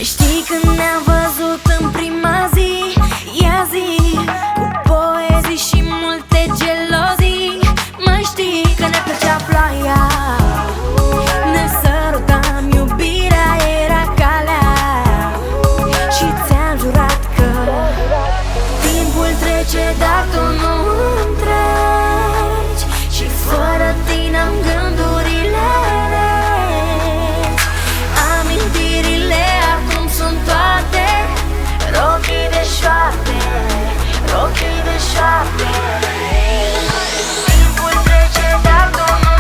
știi când ne-am văzut în prima zi? Ia zi, cu poezii și multe gelozii. Mai știi că ne plăcea ploaia, ne sărutam, iubirea era calea. Și ți-am jurat că timpul trece, dar tu nu întreci. Și fără tine am gândurile reci. Amintirile acum sunt toate rochii de șoarte, rochii de șoarte. Timpul trece, dar tu nu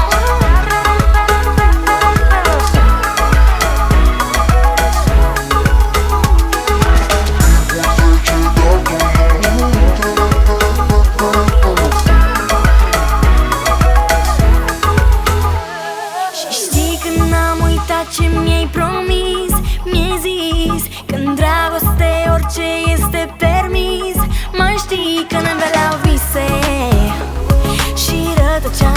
ce mi-ai promis, mi-ai zis că în dragoste orice este permis. Mai știi că ne înveleau vise și rătăceam